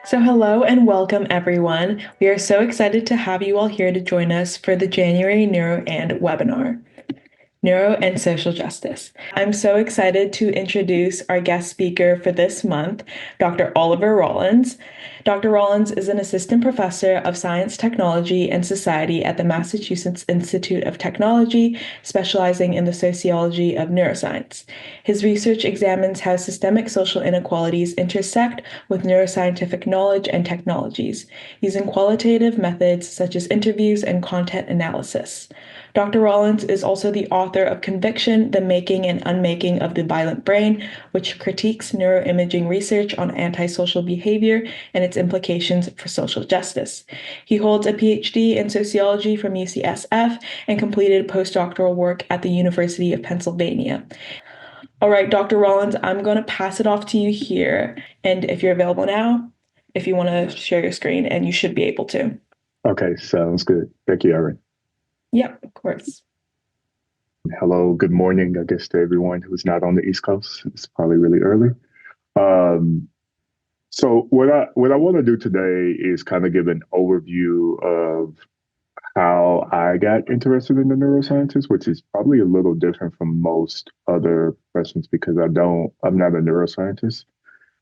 So, hello and welcome, everyone. We are so excited to have you all here to join us for the January Neuro and webinar, Neuro and Social Justice. I'm so excited to introduce our guest speaker for this month, Dr. Oliver Rollins. Dr. Rollins is an assistant professor of science, technology, and society at the Massachusetts Institute of Technology, specializing in the sociology of neuroscience. His research examines how systemic social inequalities intersect with neuroscientific knowledge and technologies, using qualitative methods such as interviews and content analysis. Dr. Rollins is also the author of Conviction, the Making and Unmaking of the Violent Brain, which critiques neuroimaging research on antisocial behavior and its implications for social justice. He holds a PhD in sociology from UCSF and completed postdoctoral work at the University of Pennsylvania. All right, Dr. Rollins, I'm going to pass it off to you here. And if you're available now, if you want to share your screen, and you should be able to. Okay, sounds good. Thank you, Erin. Yep, of course. Hello, good morning, I guess, to everyone who's not on the East Coast. It's probably really early. Um, so what I want to do today is kind of give an overview of how I got interested in the neurosciences, which is probably a little different from most other professions because I'm not a neuroscientist,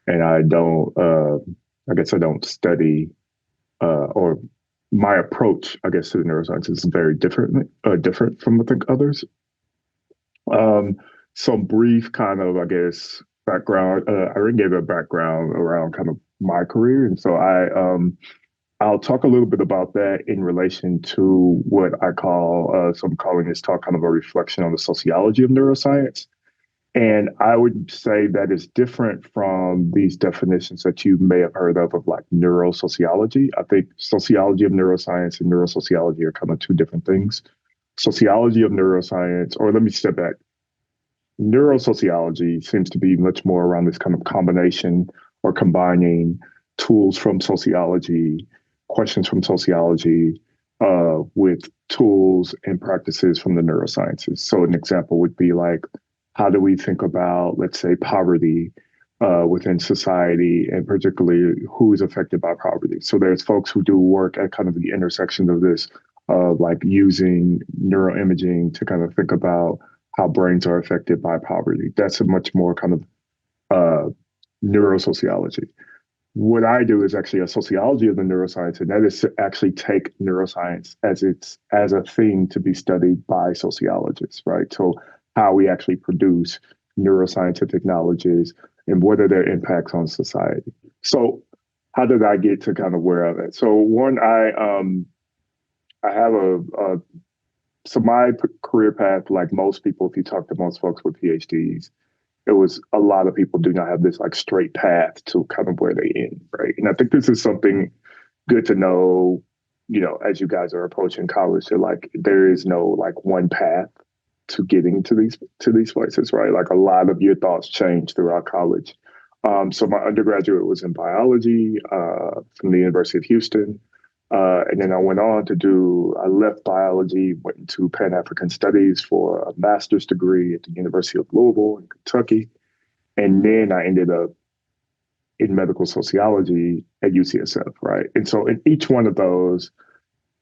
and I guess I don't study or my approach, I guess, to the neurosciences is very different from I think others. Some brief kind of, I guess, background. I already gave a background around kind of my career, and so I'll talk a little bit about that in relation to what I call, so I'm calling this talk kind of a reflection on the sociology of neuroscience. And I would say that is different from these definitions that you may have heard of like neurosociology. I think sociology of neuroscience and neurosociology are kind of two different things. Sociology of neuroscience, or let me step back. Neurosociology seems to be much more around this kind of combination or combining tools from sociology, questions from sociology, with tools and practices from the neurosciences. So an example would be like, how do we think about, let's say, poverty within society, and particularly who is affected by poverty? So there's folks who do work at kind of the intersection of this, like using neuroimaging to kind of think about how brains are affected by poverty. That's a much more kind of neurosociology. What I do is actually a sociology of the neuroscience, and that is to actually take neuroscience as a thing to be studied by sociologists, right? So how we actually produce neuroscientific knowledges and what are their impacts on society. So how did I get to kind of where I'm at? So one, I have so my career path, like most people, if you talk to most folks with PhDs, it was a lot of people do not have this like straight path to kind of where they end, right? And I think this is something good to know, as you guys are approaching college, that like there is no like one path to getting to these places, right? Like a lot of your thoughts change throughout college. So my undergraduate was in biology from the University of Houston. And then I left biology, went into Pan African Studies for a master's degree at the University of Louisville in Kentucky. And then I ended up in medical sociology at UCSF, right? And so in each one of those,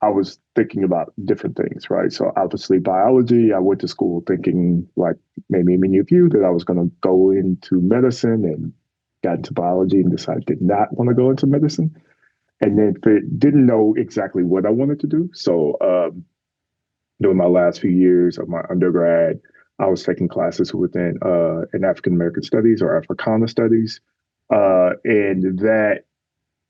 I was thinking about different things, right? So obviously biology, I went to school thinking like maybe many of you that I was going to go into medicine, and got into biology and decided did not want to go into medicine. And then didn't know exactly what I wanted to do. So during my last few years of my undergrad, I was taking classes within in African American Studies or Africana Studies. And that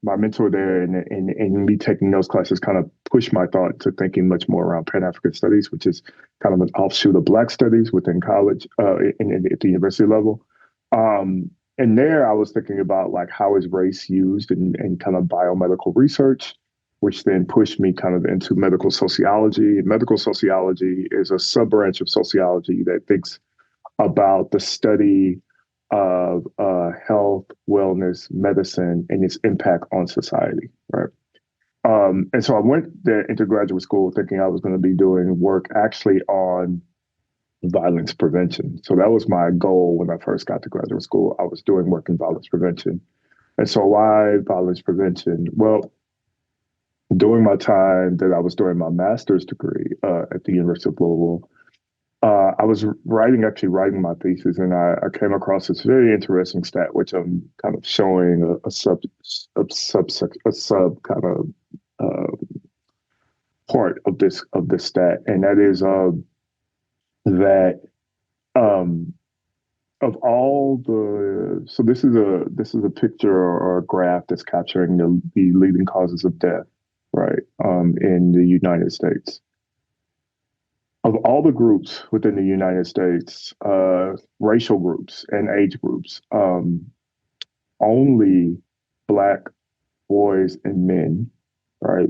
my mentor there and me taking those classes kind of pushed my thought to thinking much more around Pan African Studies, which is kind of an offshoot of Black Studies within college at the university level. And there I was thinking about like how is race used in kind of biomedical research, which then pushed me kind of into medical sociology. And medical sociology is a sub branch of sociology that thinks about the study of health, wellness, medicine, and its impact on society, right? And so I went there into graduate school thinking I was going to be doing work actually on violence prevention. So that was my goal when I first got to graduate school. I was doing work in violence prevention. And so why violence prevention? Well, during my time that I was doing my master's degree at the University of Louisville, I was actually writing my thesis, and I came across this very interesting stat, which I'm kind of showing a sub kind of uh, part of this stat, and that is that um, of all the so this is a picture or a graph that's capturing the leading causes of death, right, in the United States. Of all the groups within the United States, racial groups and age groups, only Black boys and men, right,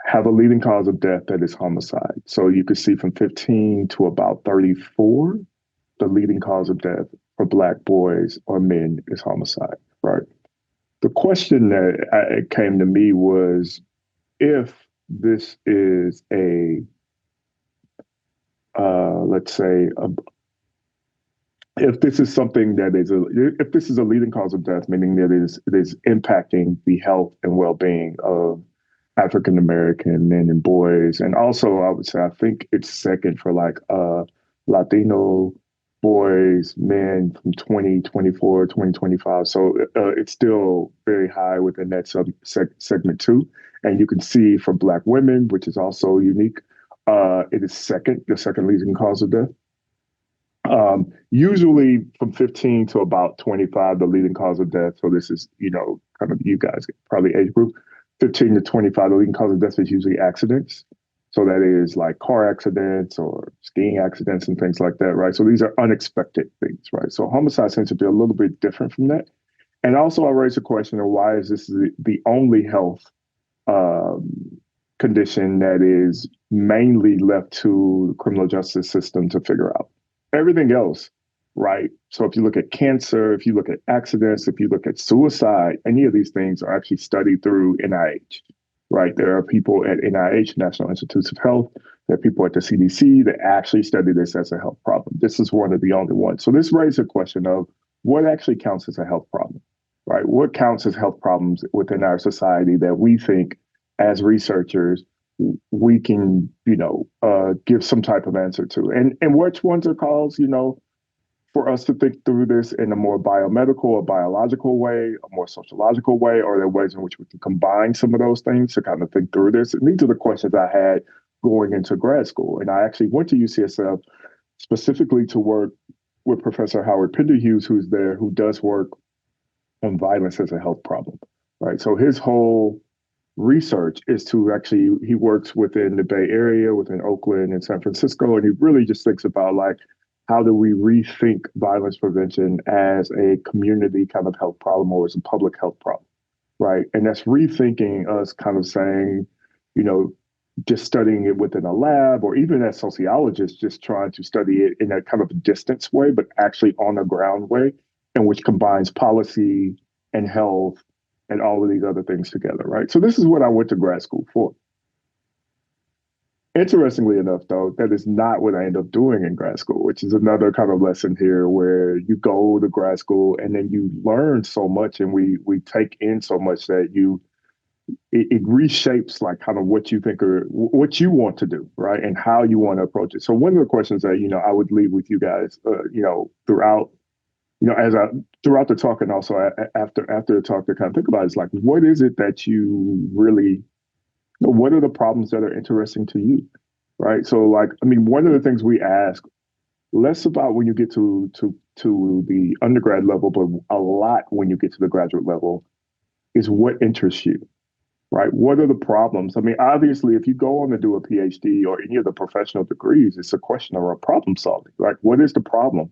have a leading cause of death that is homicide. So you could see from 15 to about 34, the leading cause of death for Black boys or men is homicide, right? The question that came to me was if this is let's say, if this is something that if this is a leading cause of death, meaning that it is impacting the health and well-being of African American men and boys, and also I would say I think it's second for like Latino boys, men from 2024, 2025. So it's still very high within that segment too. And you can see for Black women, which is also unique, it is the second leading cause of death. Usually from 15 to about 25, the leading cause of death. So this is, kind of you guys, probably age group, 15 to 25, the leading cause of death is usually accidents. So that is like car accidents or skiing accidents and things like that, right? So these are unexpected things, right? So homicide seems to be a little bit different from that. And also I raise the question of why is this the only health um, condition that is mainly left to the criminal justice system to figure out? Everything else, right? So if you look at cancer, if you look at accidents, if you look at suicide, any of these things are actually studied through NIH, right? There are people at NIH, National Institutes of Health, there are people at the CDC that actually study this as a health problem. This is one of the only ones. So this raises a question of what actually counts as a health problem, right? What counts as health problems within our society that we think as researchers we can, give some type of answer to, and which ones are calls, for us to think through this in a more biomedical or biological way, a more sociological way, or are there ways in which we can combine some of those things to kind of think through this? And these are the questions I had going into grad school, and I actually went to UCSF specifically to work with Professor Howard Penderhughes, who's there, who does work on violence as a health problem, right? So his whole research is to actually he works within the Bay Area, within Oakland and San Francisco, and he really just thinks about like how do we rethink violence prevention as a community kind of health problem or as a public health problem, right? And that's rethinking us kind of saying, you know, just studying it within a lab or even as sociologists, just trying to study it in a kind of a distance way, but actually on a ground way, and which combines policy and health and all of these other things together, right? So this is what I went to grad school for. Interestingly enough, though, that is not what I ended up doing in grad school, which is another kind of lesson here where you go to grad school and then you learn so much and we take in so much that it reshapes like kind of what you think or what you want to do, right? And how you want to approach it. So one of the questions that, I would leave with you guys, throughout, as I throughout the talk and also after the talk to kind of think about is like, what is it that you really, what are the problems that are interesting to you, right? So like, I mean, one of the things we ask less about when you get to the undergrad level, but a lot when you get to the graduate level is what interests you, right? What are the problems? I mean, obviously, if you go on to do a PhD or any of the professional degrees, it's a question of a problem solving, right? What is the problem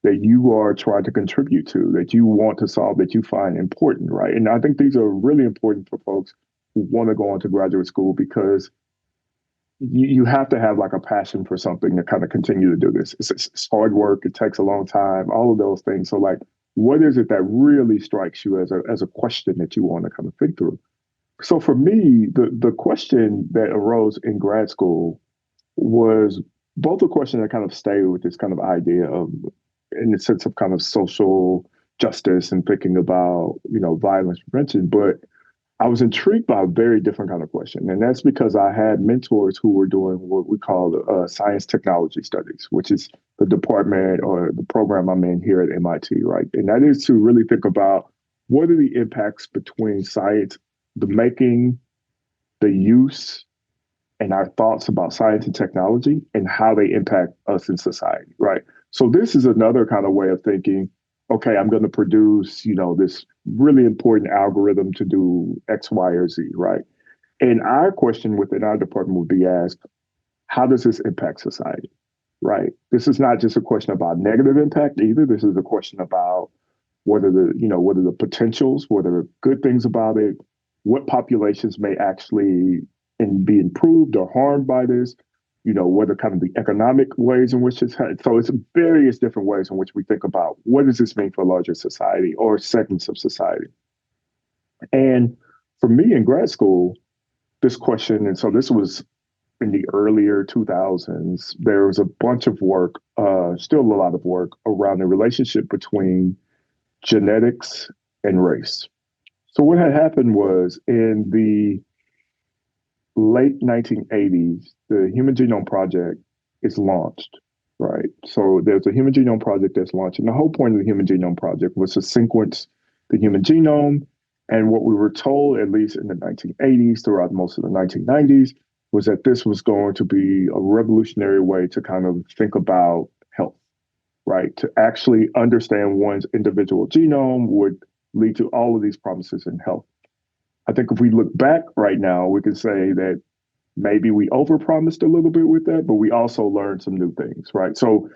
that you are trying to contribute to, that you want to solve, that you find important, right? And I think these are really important for folks who want to go on to graduate school because you have to have like a passion for something to kind of continue to do this. It's hard work. It takes a long time, all of those things. So like, what is it that really strikes you as a question that you want to kind of think through? So for me, the question that arose in grad school was both a question that kind of stayed with this kind of idea of, in the sense of kind of social justice and thinking about, violence prevention. But I was intrigued by a very different kind of question. And that's because I had mentors who were doing what we call science technology studies, which is the department or the program I'm in here at MIT, right? And that is to really think about what are the impacts between science, the making, the use, and our thoughts about science and technology and how they impact us in society, right? So this is another kind of way of thinking, okay, I'm going to produce, this really important algorithm to do X, Y, or Z, right? And our question within our department would be asked, how does this impact society, right? This is not just a question about negative impact either. This is a question about what are the potentials, what are the good things about it, what populations may actually be improved or harmed by this, what are kind of the economic ways in which it's had. So it's various different ways in which we think about what does this mean for larger society or segments of society. And for me in grad school, this question, and so this was in the earlier 2000s, there was a bunch of work, still a lot of work around the relationship between genetics and race. So what had happened was in the late 1980s, the Human Genome Project is launched, right? So there's a Human Genome Project that's launched, and the whole point of the Human Genome Project was to sequence the human genome. And what we were told, at least in the 1980s, throughout most of the 1990s, was that this was going to be a revolutionary way to kind of think about health, right? To actually understand one's individual genome would lead to all of these promises in health. I think if we look back right now, we can say that maybe we overpromised a little bit with that, but we also learned some new things, right? So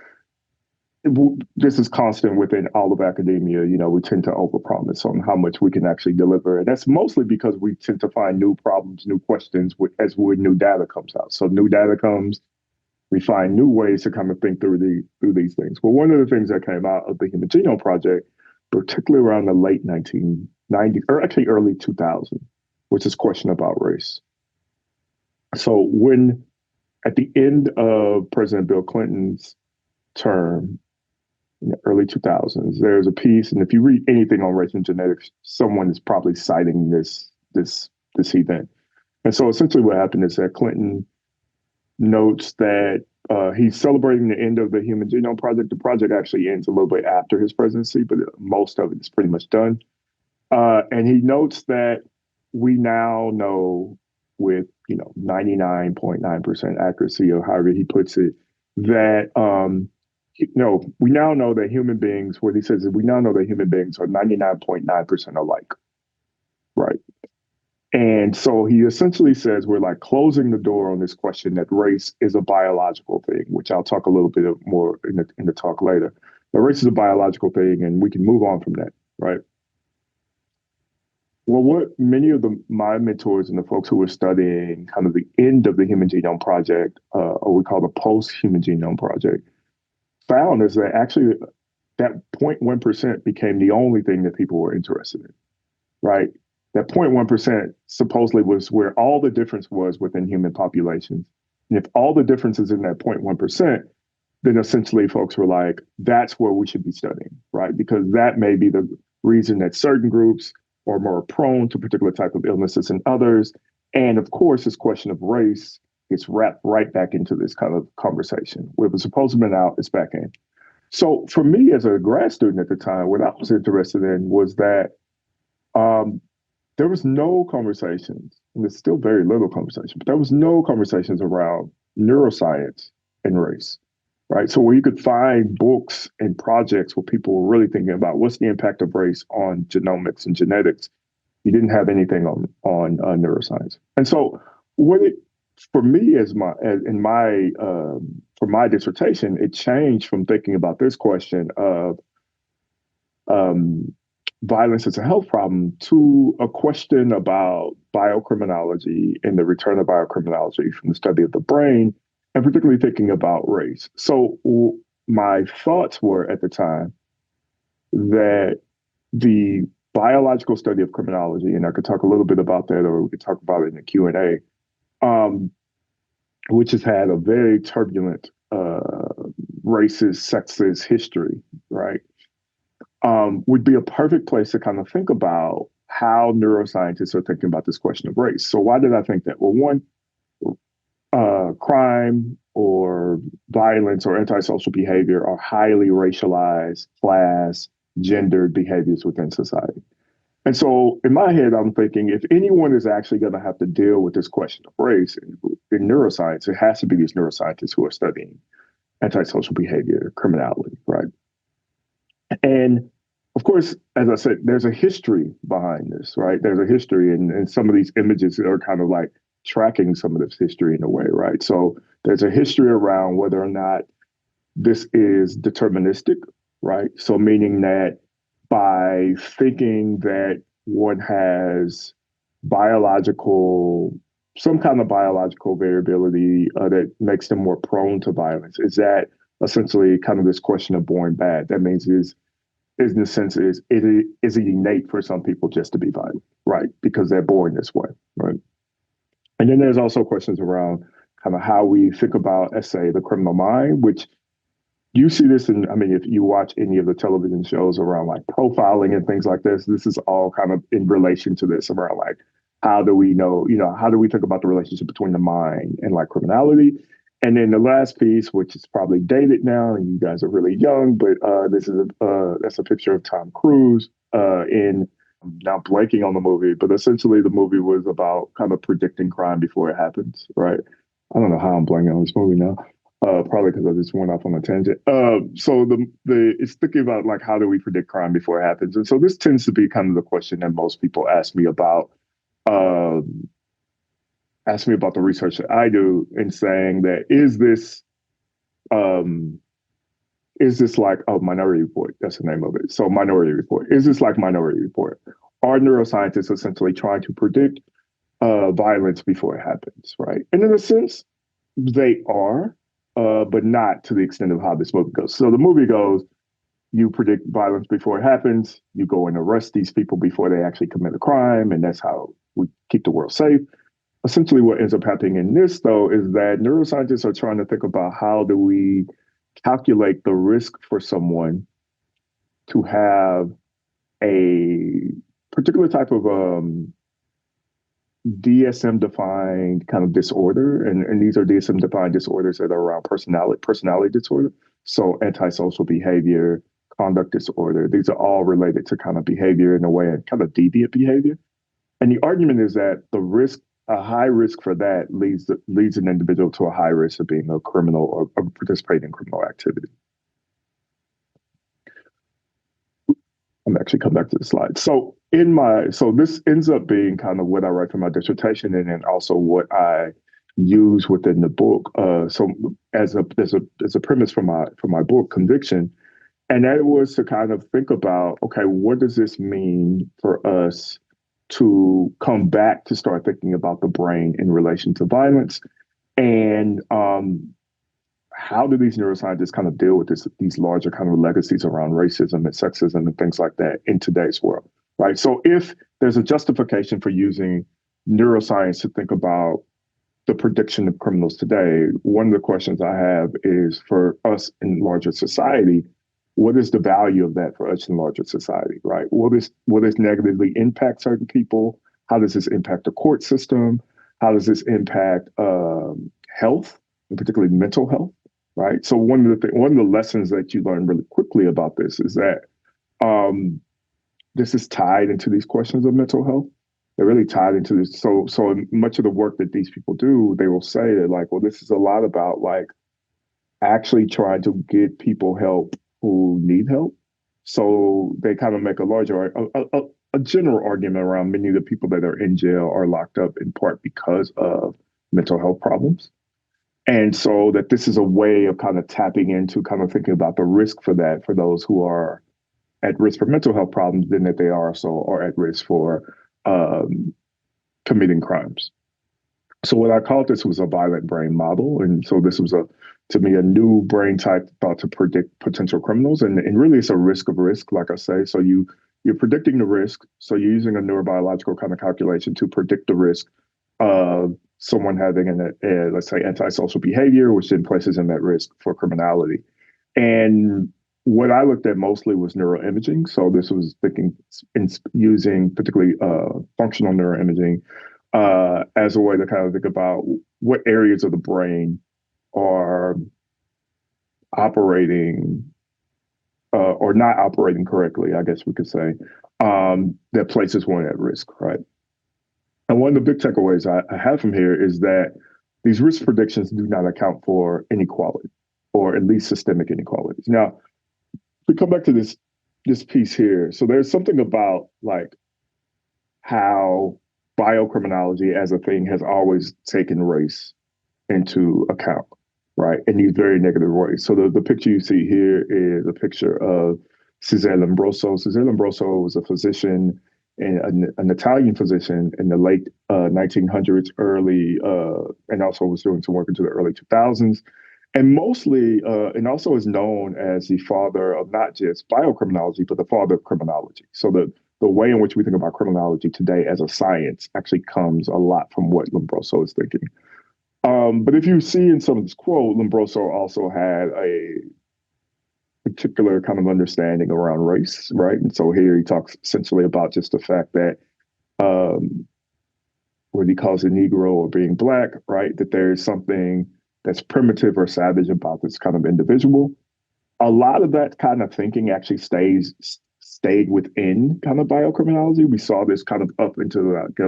this is constant within all of academia. We tend to overpromise on how much we can actually deliver. And that's mostly because we tend to find new problems, new questions as new data comes out. So new data comes, we find new ways to kind of think through these things. Well, one of the things that came out of the Human Genome Project, particularly around the late 1990s, or actually early 2000, was this question about race. So when at the end of President Bill Clinton's term in the early 2000s, there's a piece, and if you read anything on race and genetics, someone is probably citing this event. And so essentially what happened is that Clinton notes that he's celebrating the end of the Human Genome Project. The project actually ends a little bit after his presidency, but most of it is pretty much done. And he notes that we now know with 99.9% accuracy, or however he puts it, that we now know that human beings, what he says is we now know that human beings are 99.9% alike, right? And so he essentially says we're like closing the door on this question that race is a biological thing, which I'll talk a little bit more in the talk later. But race is a biological thing, and we can move on from that, right? Well, what many of my mentors and the folks who were studying kind of the end of the Human Genome Project, or we call the post-Human Genome Project, found is that actually that 0.1% became the only thing that people were interested in, right? That 0.1% supposedly was where all the difference was within human populations. And if all the difference is in that 0.1%, then essentially folks were like, that's where we should be studying, right? Because that may be the reason that certain groups are more prone to particular type of illnesses than others. And of course, this question of race gets wrapped right back into this kind of conversation. Where it was supposed to have been out, it's back in. So for me as a grad student at the time, what I was interested in was that there was no conversations, and there's still very little conversation, but there was no conversations around neuroscience and race, right? So where you could find books and projects where people were really thinking about what's the impact of race on genomics and genetics, you didn't have anything on neuroscience. And so what it for me for my dissertation, it changed from thinking about this question of violence as a health problem to a question about biocriminology and the return of biocriminology from the study of the brain, and particularly thinking about race. So my thoughts were at the time that the biological study of criminology, and I could talk a little bit about that, or we could talk about it in the Q&A, which has had a very turbulent racist, sexist history, right? would be a perfect place to kind of think about how neuroscientists are thinking about this question of race. So why did I think that? Well, one, crime or violence or antisocial behavior are highly racialized, class, gendered behaviors within society. And so in my head, I'm thinking if anyone is actually going to have to deal with this question of race in neuroscience, it has to be these neuroscientists who are studying antisocial behavior, criminality, right? And of course, as I said, there's a history behind this, right? There's a history, and some of these images are kind of like tracking some of this history in a way, right? So there's a history around whether or not this is deterministic, right? So meaning that by thinking that one has biological, some kind of biological variability that makes them more prone to violence, is that essentially kind of this question of born bad? That means is in the sense is it innate for some people just to be violent, right? Because they're born this way, right? And then there's also questions around kind of how we think about, let's say, the criminal mind, which you see this in, I mean, if you watch any of the television shows around like profiling and things like this is all kind of in relation to this around like, how do we know, how do we think about the relationship between the mind and like criminality? And then the last piece, which is probably dated now, and you guys are really young, but that's a picture of Tom Cruise in, I'm now blanking on the movie, but essentially the movie was about kind of predicting crime before it happens, right? I don't know how I'm blanking on this movie now. Probably because I just went off on a tangent. So it's thinking about like how do we predict crime before it happens, and so this tends to be kind of the question that most people uh, ask me about the research that I do, and saying that um, is this like a Minority Report? That's the name of it. So Minority Report. Is this like Minority Report? Are neuroscientists essentially trying to predict violence before it happens, right? And in a sense, they are, but not to the extent of how this movie goes. So the movie goes, you predict violence before it happens, you go and arrest these people before they actually commit a crime, and that's how we keep the world safe. Essentially, what ends up happening in this, though, is that neuroscientists are trying to think about how do we calculate the risk for someone to have a particular type of DSM defined kind of disorder, and these are DSM defined disorders that are around personality disorder. So antisocial behavior, conduct disorder, these are all related to kind of behavior in a way and kind of deviant behavior. And the argument is that a high risk for that leads an individual to a high risk of being a criminal or participating in criminal activity. I'm actually come back to the slide. So this ends up being kind of what I write for my dissertation, and then also what I use within the book. So as a premise for my book, Conviction, and that was to kind of think about, okay, what does this mean for us to come back to start thinking about the brain in relation to violence, and how do these neuroscientists kind of deal with these larger kind of legacies around racism and sexism and things like that in today's world, right? So if there's a justification for using neuroscience to think about the prediction of criminals today, one of the questions I have is for us in larger society, what is the value of that for us in larger society, right? Will this negatively impact certain people? How does this impact the court system? How does this impact health, and particularly mental health? Right. So one of the lessons that you learn really quickly about this is that this is tied into these questions of mental health. They're really tied into this. So much of the work that these people do, they will say that like, well, this is a lot about like actually trying to get people help who need help. So they kind of make a general argument around many of the people that are in jail are locked up in part because of mental health problems. And so that this is a way of kind of tapping into kind of thinking about the risk for that for those who are at risk for mental health problems, then that they are at risk for committing crimes. So what I called this was a violent brain model. And so this was to me, a new brain type thought to predict potential criminals. And really it's a risk of risk, like I say. So you're predicting the risk. So you're using a neurobiological kind of calculation to predict the risk of someone having let's say, antisocial behavior, which then places them at risk for criminality. And what I looked at mostly was neuroimaging. So this was thinking in using particularly functional neuroimaging as a way to kind of think about what areas of the brain are operating or not operating correctly, I guess we could say, that places one at risk, right? And one of the big takeaways I have from here is that these risk predictions do not account for inequality, or at least systemic inequalities. Now, we come back to this piece here. So there's something about like how biocriminology as a thing has always taken race into account, right? In these very negative ways. So the picture you see here is a picture of Cesare Lombroso. Cesare Lombroso was a physician and an Italian physician in the late 1900s, and also was doing some work into the early 2000s. And mostly, and also is known as the father of not just biocriminology, but the father of criminology. So the way in which we think about criminology today as a science actually comes a lot from what Lombroso is thinking. But if you see in some of this quote, Lombroso also had a particular kind of understanding around race, right? And so here he talks essentially about just the fact that um, what he calls a Negro or being Black, right? That there is something that's primitive or savage about this kind of individual. A lot of that kind of thinking actually stayed within kind of biocriminology. We saw this kind of up into like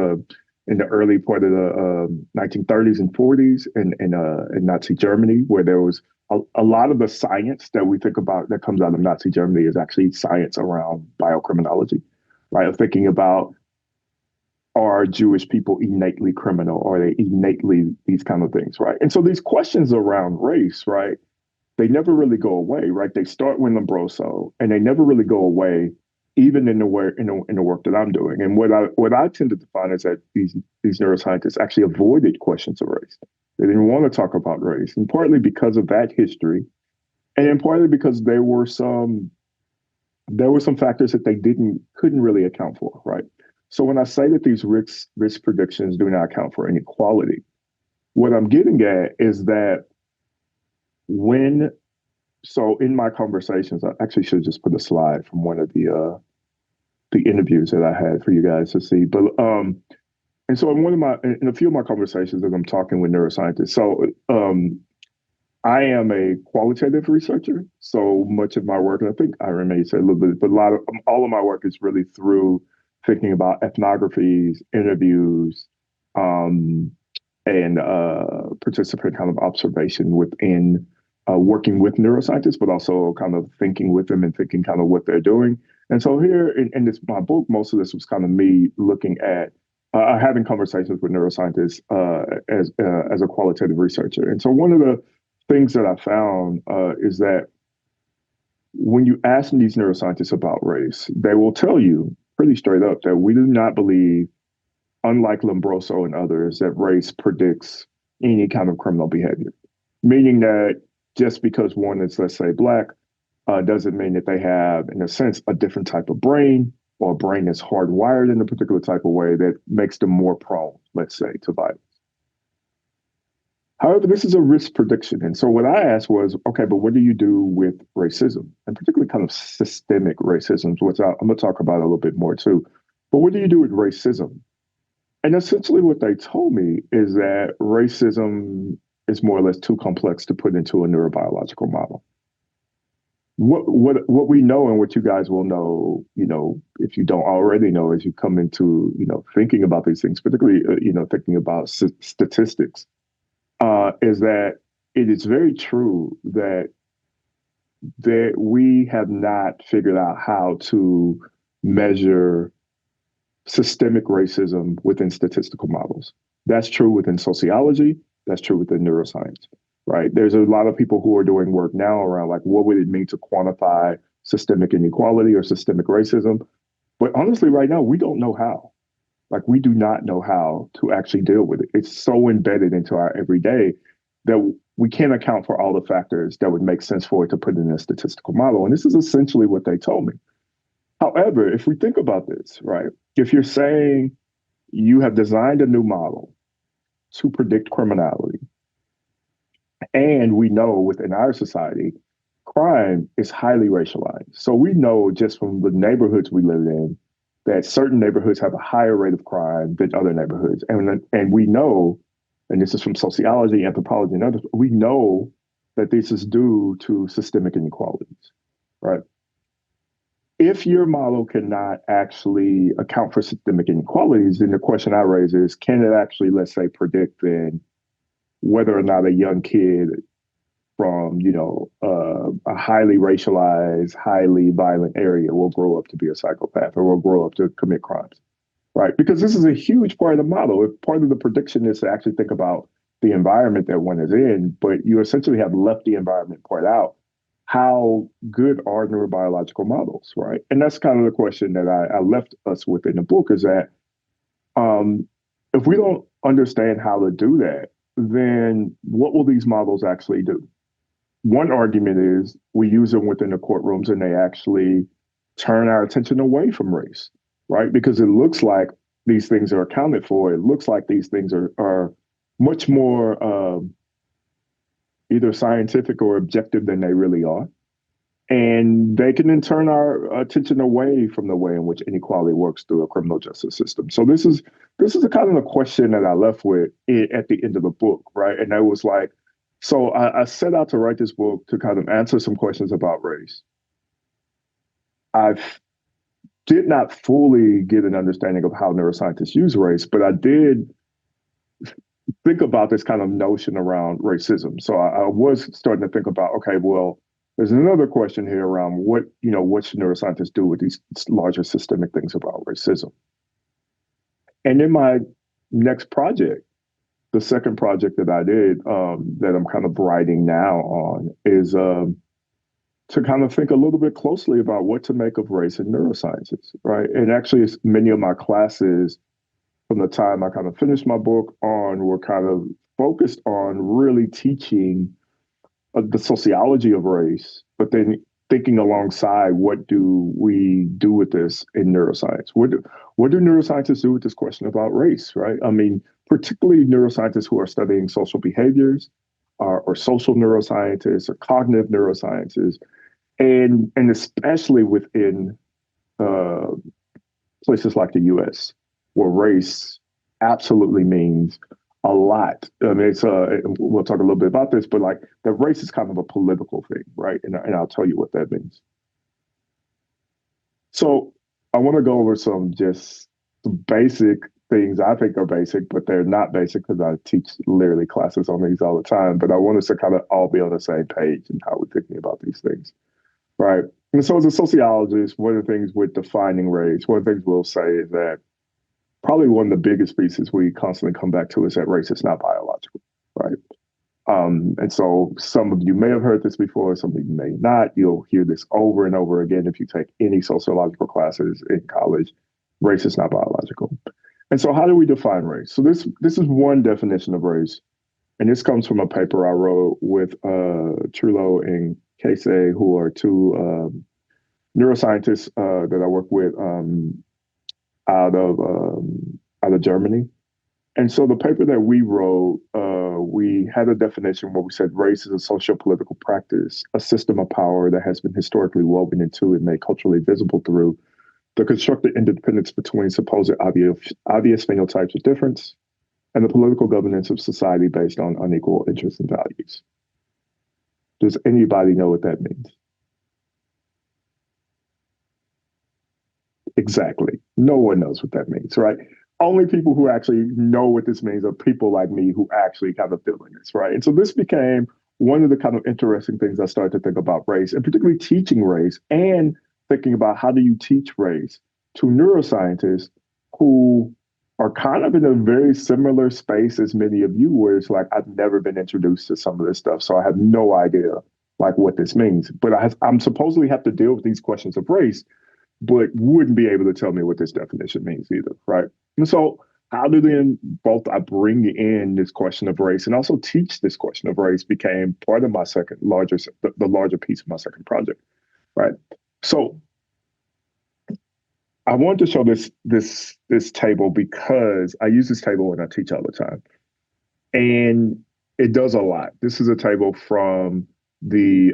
in the early part of the 1930s and 40s in Nazi Germany, where there was a lot of the science that we think about that comes out of Nazi Germany is actually science around biocriminology, right? Of thinking about, are Jewish people innately criminal? Are they innately these kind of things, right? And so these questions around race, right? They never really go away, right? They start with Lombroso, and they never really go away, even in the work in the work that I'm doing. And what I tended to find is that these neuroscientists actually avoided questions of race. They didn't want to talk about race, and partly because of that history, and partly because there were some factors that they couldn't really account for, right? So when I say that these risk predictions do not account for inequality, what I'm getting at is that when so in my conversations, I actually should just put a slide from one of the interviews that I had for you guys to see. But and so in a few of my conversations as I'm talking with neuroscientists, so I am a qualitative researcher. So much of my work, and I think I may say a little bit, but all of my work is really through thinking about ethnographies, interviews, um, and participant kind of observation within working with neuroscientists, but also kind of thinking with them and thinking kind of what they're doing. And so here in this my book, most of this was kind of me looking at having conversations with neuroscientists as a qualitative researcher. And so one of the things that I found is that when you ask these neuroscientists about race, they will tell you pretty straight up that we do not believe, unlike Lombroso and others, that race predicts any kind of criminal behavior. Meaning that just because one is, let's say, Black, doesn't mean that they have, in a sense, a different type of brain or a brain that's hardwired in a particular type of way that makes them more prone, let's say, to violence. However, this is a risk prediction. And so what I asked was, okay, but what do you do with racism, and particularly kind of systemic racism, which I'm going to talk about a little bit more too. But what do you do with racism? And essentially what they told me is that racism is more or less too complex to put into a neurobiological model. What we know, and what you guys will know, if you don't already know, as you come into, thinking about these things, particularly, thinking about statistics, is that it is very true that we have not figured out how to measure systemic racism within statistical models. That's true within sociology. That's true within neuroscience, right? There's a lot of people who are doing work now around like, what would it mean to quantify systemic inequality or systemic racism? But honestly, right now, we don't know how. Like, we do not know how to actually deal with it. It's so embedded into our everyday that we can't account for all the factors that would make sense for it to put in a statistical model. And this is essentially what they told me. However, if we think about this, right, if you're saying you have designed a new model to predict criminality, and we know within our society, crime is highly racialized. So we know just from the neighborhoods we live in that certain neighborhoods have a higher rate of crime than other neighborhoods. And we know, and this is from sociology, anthropology, and others, we know that this is due to systemic inequalities, right? If your model cannot actually account for systemic inequalities, then the question I raise is, can it actually, let's say, predict then whether or not a young kid from a highly racialized, highly violent area will grow up to be a psychopath or will grow up to commit crimes, right? Because this is a huge part of the model. If part of the prediction is to actually think about the environment that one is in, but you essentially have left the environment part out. How good are neurobiological models, right? And that's kind of the question that I left us with in the book is that um, if we don't understand how to do that, then what will these models actually do? One argument is we use them within the courtrooms and they actually turn our attention away from race, right? Because it looks like these things are accounted for. It looks like these things are much more either scientific or objective than they really are. And they can then turn our attention away from the way in which inequality works through a criminal justice system. So this is a kind of a question that I left with at the end of the book, right? And I was like, so I set out to write this book to kind of answer some questions about race. I did not fully get an understanding of how neuroscientists use race, but I did think about this kind of notion around racism. So I was starting to think about, okay, well, there's another question here around what should neuroscientists do with these larger systemic things about racism? And in my next project, the second project that I did that I'm kind of writing now on is to kind of think a little bit closely about what to make of race in neurosciences, right? And actually, many of my classes from the time I kind of finished my book on were kind of focused on really teaching the sociology of race, but then thinking alongside what do we do with this in neuroscience? What do neuroscientists do with this question about race, right? I mean, particularly neuroscientists who are studying social behaviors or social neuroscientists or cognitive neurosciences, and especially within uh, places like the US, where race absolutely means a lot. I mean, we'll talk a little bit about this, but like the race is kind of a political thing, right? And I'll tell you what that means. So I want to go over some basic things I think are basic, but they're not basic because I teach literally classes on these all the time. But I want us to kind of all be on the same page in how we're thinking about these things, right? And so as a sociologist, one of the things with defining race, one of the things we'll say is that probably one of the biggest pieces we constantly come back to is that race is not biological, right? And so some of you may have heard this before, some of you may not. You'll hear this over and over again if you take any sociological classes in college. Race is not biological. And so how do we define race? So this is one definition of race. And this comes from a paper I wrote with Trullo and Casey, who are two neuroscientists that I work with out of Germany. And so the paper that we wrote, we had a definition where we said race is a socio-political practice, a system of power that has been historically woven into and made culturally visible through the constructed independence between supposed obvious phenotypes of difference and the political governance of society based on unequal interests and values. Does anybody know what that means? Exactly. No one knows what that means, right? Only people who actually know what this means are people like me who actually kind of feeling this, right? And so this became one of the kind of interesting things I started to think about race, and particularly teaching race and thinking about how do you teach race to neuroscientists who are kind of in a very similar space as many of you, where it's like I've never been introduced to some of this stuff, so I have no idea like what this means. But I'm supposedly have to deal with these questions of race, but wouldn't be able to tell me what this definition means either, right? And so how do then both I bring in this question of race and also teach this question of race became part of my the larger piece of my second project, right? So I wanted to show this table because I use this table when I teach all the time, and it does a lot. This is a table from The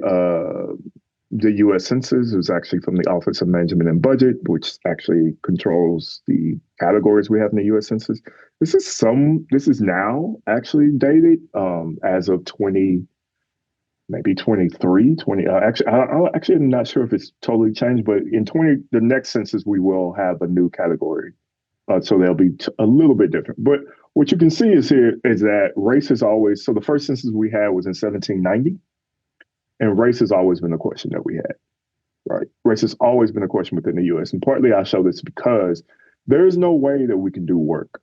the U.S. Census is actually from the Office of Management and Budget, which actually controls the categories we have in the U.S. Census. This is now actually dated as of 20, maybe 23, 20. Actually, I'm not sure if it's totally changed, but in 20, the next census, we will have a new category. So they'll be a little bit different. But what you can see is here is that race is always, so the first census we had was in 1790, and race has always been a question that we had, right? Race has always been a question within the US. And partly I show this because there is no way that we can do work,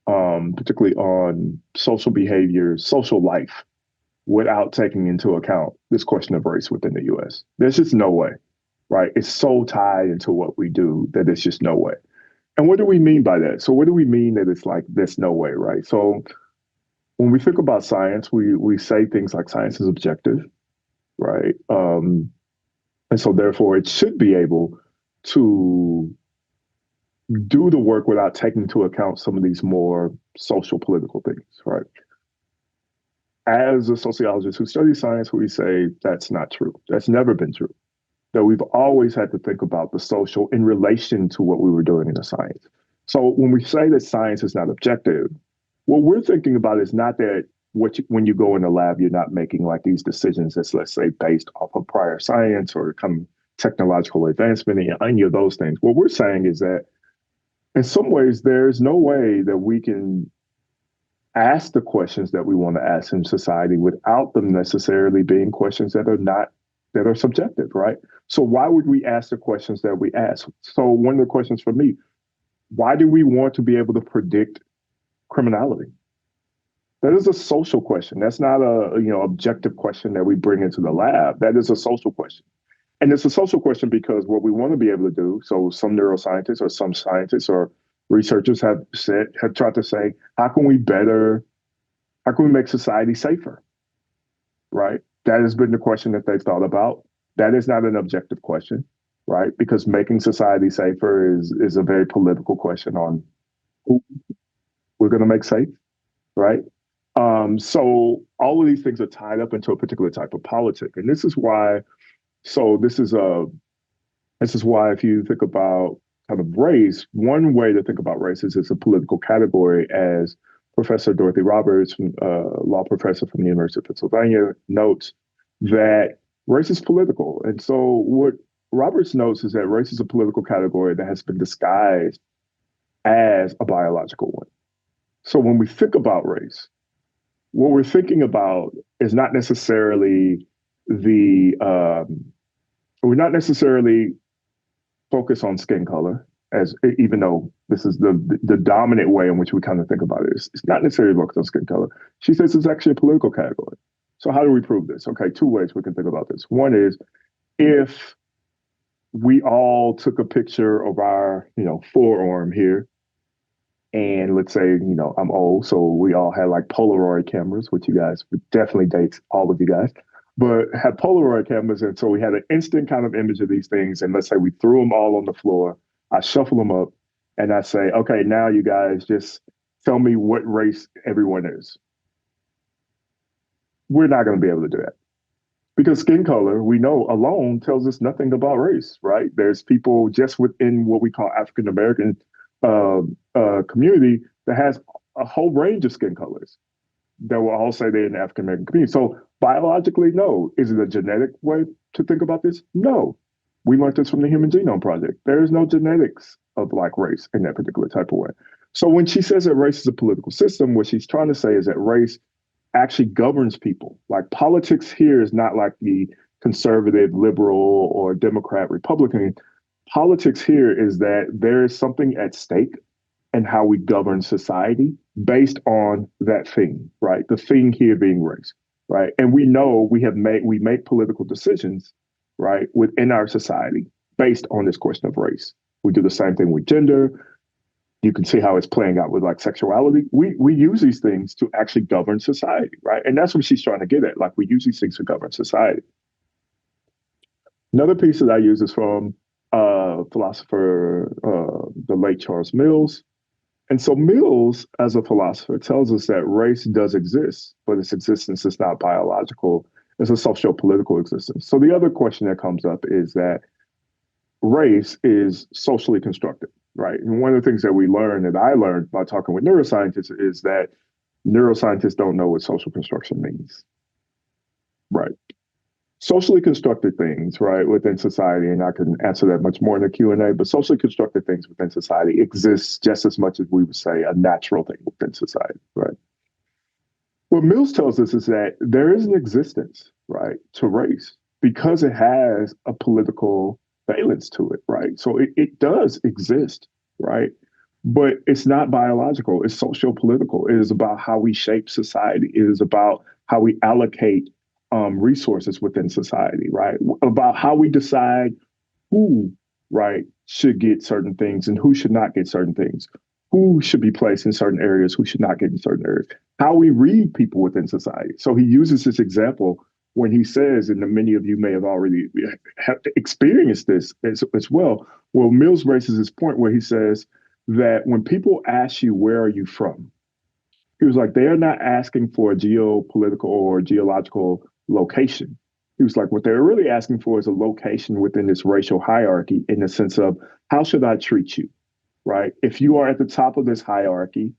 particularly on social behavior, social life, without taking into account this question of race within the US. There's just no way, right? It's so tied into what we do that it's just no way. And what do we mean by that? So what do we mean that it's like there's no way, right? So when we think about science, we say things like science is objective, right? And so therefore it should be able to do the work without taking into account some of these more social political things, right? As a sociologist who studies science, we say that's not true. That's never been true. That we've always had to think about the social in relation to what we were doing in the science. So when we say that science is not objective, what we're thinking about is not that when you go in the lab, you're not making like these decisions that's, let's say, based off of prior science or kind of technological advancement and any of those things. What we're saying is that in some ways, there's no way that we can ask the questions that we want to ask in society without them necessarily being questions that are subjective, right? So why would we ask the questions that we ask? So one of the questions for me, why do we want to be able to predict criminality? That is a social question. That's not a objective question that we bring into the lab. That is a social question. And it's a social question because what we want to be able to do, so some neuroscientists or some scientists or researchers have tried to say, how can we make society safer? Right? That has been the question that they've thought about. That is not an objective question, right? Because making society safer is a very political question on who we're going to make safe, right? So all of these things are tied up into a particular type of politic, and this is why. So this is why if you think about kind of race, one way to think about race is it's a political category, as Professor Dorothy Roberts, law professor from the University of Pennsylvania, notes that race is political. And so what Roberts notes is that race is a political category that has been disguised as a biological one. So when we think about race, what we're thinking about is not necessarily we're not necessarily focused on skin color, as even though this is the dominant way in which we kind of think about it. It's not necessarily focused on skin color. She says it's actually a political category. So how do we prove this? Okay, two ways we can think about this. One is if we all took a picture of our, forearm here, and let's say, I'm old, so we all had like Polaroid cameras, which you guys would definitely date all of you guys, but had Polaroid cameras. And so we had an instant kind of image of these things. And let's say we threw them all on the floor. I shuffle them up and I say, okay, now you guys just tell me what race everyone is. We're not going to be able to do that because skin color, we know alone tells us nothing about race, right? There's people just within what we call African American community that has a whole range of skin colors that will all say they're in the African American community. So biologically, no. Is it a genetic way to think about this? No. We learned this from the Human Genome Project. There is no genetics of like race in that particular type of way. So when she says that race is a political system, what she's trying to say is that race actually governs people. Like politics here is not like the conservative, liberal, or Democrat, Republican. Politics here is that there is something at stake in how we govern society based on that thing, right? The thing here being race, right? And we know we make political decisions, right, within our society based on this question of race. We do the same thing with gender. You can see how it's playing out with like sexuality. We use these things to actually govern society, right? And that's what she's trying to get at. Like we use these things to govern society. Another piece that I use is from philosopher, the late Charles Mills. And so Mills, as a philosopher, tells us that race does exist, but its existence is not biological. It's a socio-political existence. So the other question that comes up is that race is socially constructed, right? And one of the things that we learned, that I learned by talking with neuroscientists, is that neuroscientists don't know what social construction means, right? Socially constructed things, right, within society, and I can answer that much more in the Q&A, but socially constructed things within society exist just as much as we would say a natural thing within society, right? What Mills tells us is that there is an existence, right, to race because it has a political valence to it, right? So it does exist, right? But it's not biological, it's socio-political. It is about how we shape society. It is about how we allocate resources within society, right? About how we decide who, right, should get certain things and who should not get certain things, who should be placed in certain areas, who should not get in certain areas, how we read people within society. So he uses this example when he says, and many of you may have already experienced this as well. Well, Mills raises this point where he says that when people ask you, where are you from? He was like, they are not asking for a geopolitical or geological location. He was like, what they're really asking for is a location within this racial hierarchy in the sense of, how should I treat you, right? If you are at the top of this hierarchy,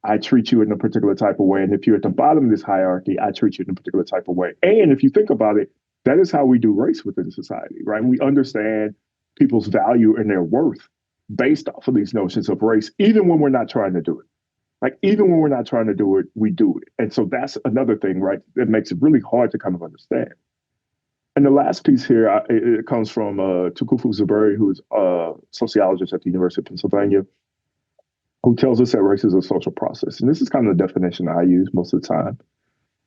I treat you in a particular type of way. And if you're at the bottom of this hierarchy, I treat you in a particular type of way. And if you think about it, that is how we do race within society, right? We understand people's value and their worth based off of these notions of race, even when we're not trying to do it. Like, even when we're not trying to do it, we do it. And so that's another thing, right, that makes it really hard to kind of understand. And the last piece here, it comes from Tukufu Zuberi, who's a sociologist at the University of Pennsylvania, who tells us that race is a social process. And this is kind of the definition I use most of the time.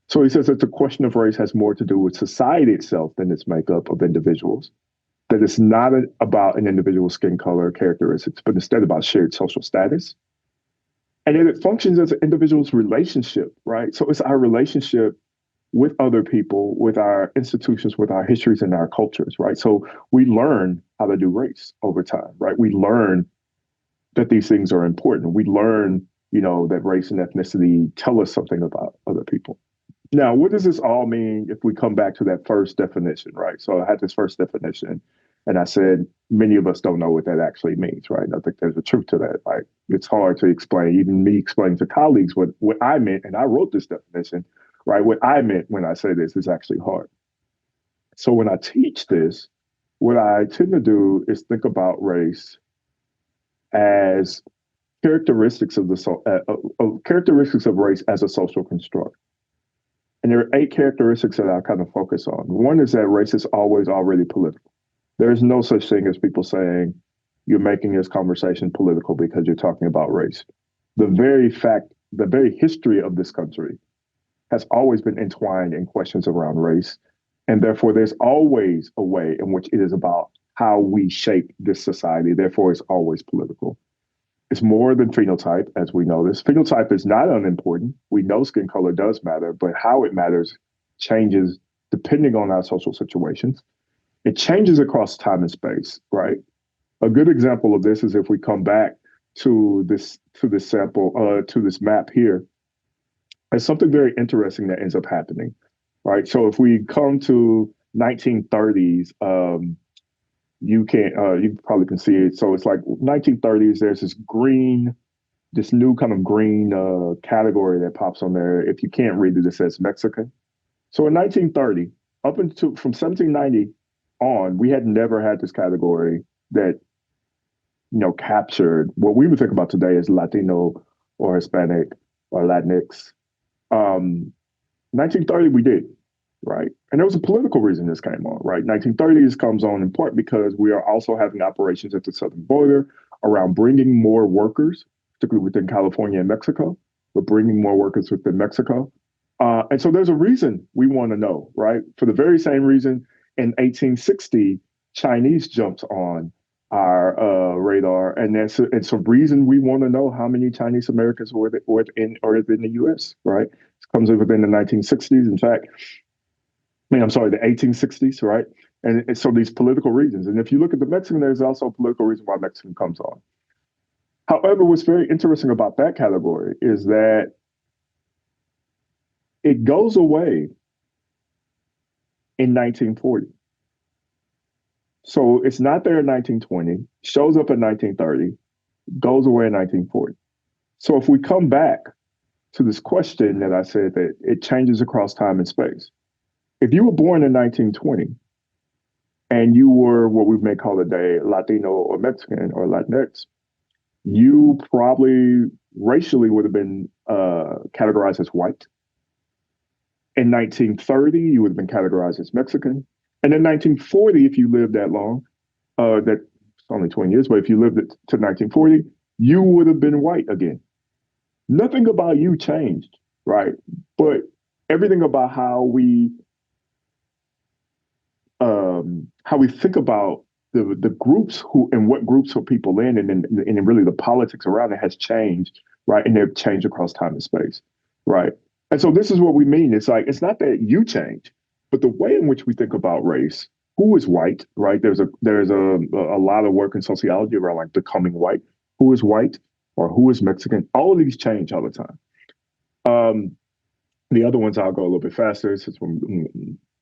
So he says that the question of race has more to do with society itself than its makeup of individuals, that it's not about an individual's skin color characteristics, but instead about shared social status. And then it functions as an individual's relationship, right? So it's our relationship with other people, with our institutions, with our histories and our cultures, right? So we learn how to do race over time, right? We learn that these things are important. We learn, that race and ethnicity tell us something about other people. Now, what does this all mean if we come back to that first definition, right? So I had this first definition, and I said, many of us don't know what that actually means, right? And I think there's a truth to that. Like, it's hard to explain, even me explaining to colleagues what I meant, and I wrote this definition, right? What I meant when I say this is actually hard. So when I teach this, what I tend to do is think about race as characteristics of characteristics of race as a social construct. And there are 8 characteristics that I kind of focus on. One is that race is always already political. There's no such thing as people saying you're making this conversation political because you're talking about race. The very history of this country has always been entwined in questions around race. And therefore, there's always a way in which it is about how we shape this society. Therefore, it's always political. It's more than phenotype, as we know this. Phenotype is not unimportant. We know skin color does matter, but how it matters changes depending on our social situations. It changes across time and space, right? A good example of this is if we come back to this sample, to this map here, there's something very interesting that ends up happening, right? So if we come to 1930s, you probably can see it. So it's like 1930s, there's this new kind of green category that pops on there. If you can't read it, it says Mexican. So in 1930, up until from 1790 on, we had never had this category that, captured what we would think about today as Latino or Hispanic or Latinx. 1930, we did, right? And there was a political reason this came on, right? 1930s comes on in part because we are also having operations at the southern border around bringing more workers, particularly within California and Mexico. We're bringing more workers within Mexico. And so there's a reason we want to know, right? For the very same reason in 1860, Chinese jumped on our radar. And it's a reason we want to know how many Chinese Americans were in the US, right? It comes in within the 1960s. In fact, the 1860s, right? And so these political reasons. And if you look at the Mexican, there's also a political reason why Mexican comes on. However, what's very interesting about that category is that it goes away in 1940. So it's not there in 1920, shows up in 1930, goes away in 1940. So if we come back to this question that I said that it changes across time and space, if you were born in 1920 and you were what we may call today Latino or Mexican or Latinx, you probably racially would have been categorized as white. In 1930, you would have been categorized as Mexican. And in 1940, if you lived that long, that's only 20 years, but if you lived it to 1940, you would have been white again. Nothing about you changed, right? But everything about how we think about the groups who and what groups are people in and really the politics around it has changed, right? And they've changed across time and space, right? And so this is what we mean. It's like it's not that you change, but the way in which we think about race, who is white, right? There's a lot of work in sociology around like becoming white, who is white or who is Mexican. All of these change all the time. Um, the other ones I'll go a little bit faster since we're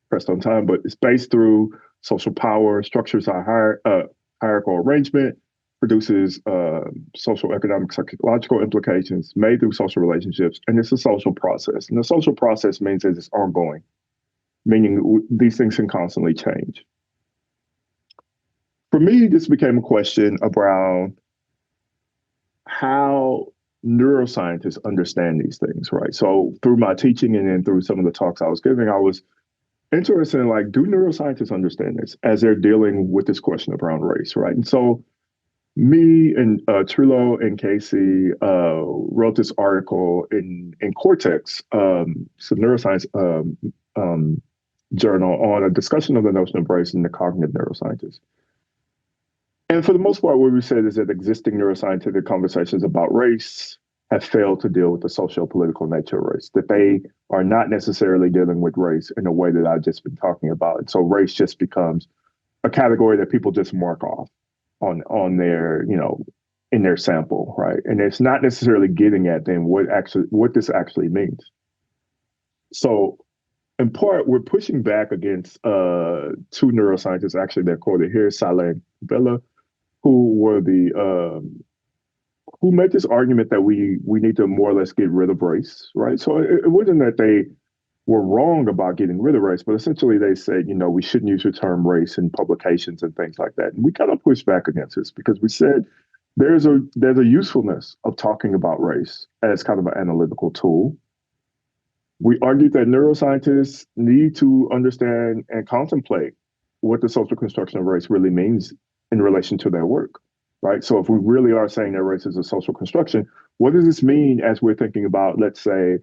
pressed on time, but it's based through social power, structures our hierarchical arrangement, produces social, economic, psychological implications made through social relationships, and it's a social process. And the social process means that it's ongoing, meaning these things can constantly change. For me, this became a question around how neuroscientists understand these things, right? So through my teaching and then through some of the talks I was giving, I was interested in like, do neuroscientists understand this as they're dealing with this question around race, right? And so me and Trilo and Casey wrote this article in Cortex, some neuroscience journal on a discussion of the notion of race and the cognitive neuroscientists. And for the most part, what we said is that existing neuroscientific conversations about race have failed to deal with the socio-political nature of race, that they are not necessarily dealing with race in a way that I've just been talking about. And so race just becomes a category that people just mark off on their, in their sample, right? And it's not necessarily getting at then what this actually means. So in part, we're pushing back against two neuroscientists, actually, they're quoted here, Saleh and Bella, who were who made this argument that we need to more or less get rid of race, right? So it wasn't that they were wrong about getting rid of race, but essentially they said, we shouldn't use the term race in publications and things like that. And we kind of pushed back against this because we said there's a usefulness of talking about race as kind of an analytical tool. We argued that neuroscientists need to understand and contemplate what the social construction of race really means in relation to their work, right? So if we really are saying that race is a social construction, what does this mean as we're thinking about, let's say,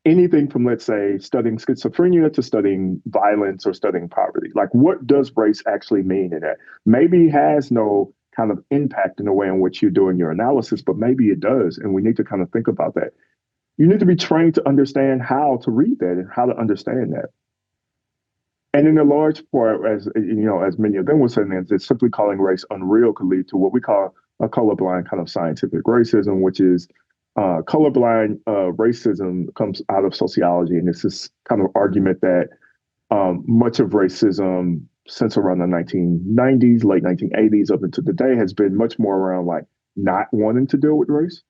anything from, let's say, studying schizophrenia to studying violence or studying poverty? Like, what does race actually mean in that? Maybe it has no kind of impact in the way in which you're doing your analysis, but maybe it does. And we need to kind of think about that. You need to be trained to understand how to read that and how to understand that. And in a large part, as many of them were saying, it's simply calling race unreal could lead to what we call a colorblind kind of scientific racism, which is colorblind racism comes out of sociology. And it's this kind of argument that much of racism since around the 1990s, late 1980s up into today has been much more around like not wanting to deal with race,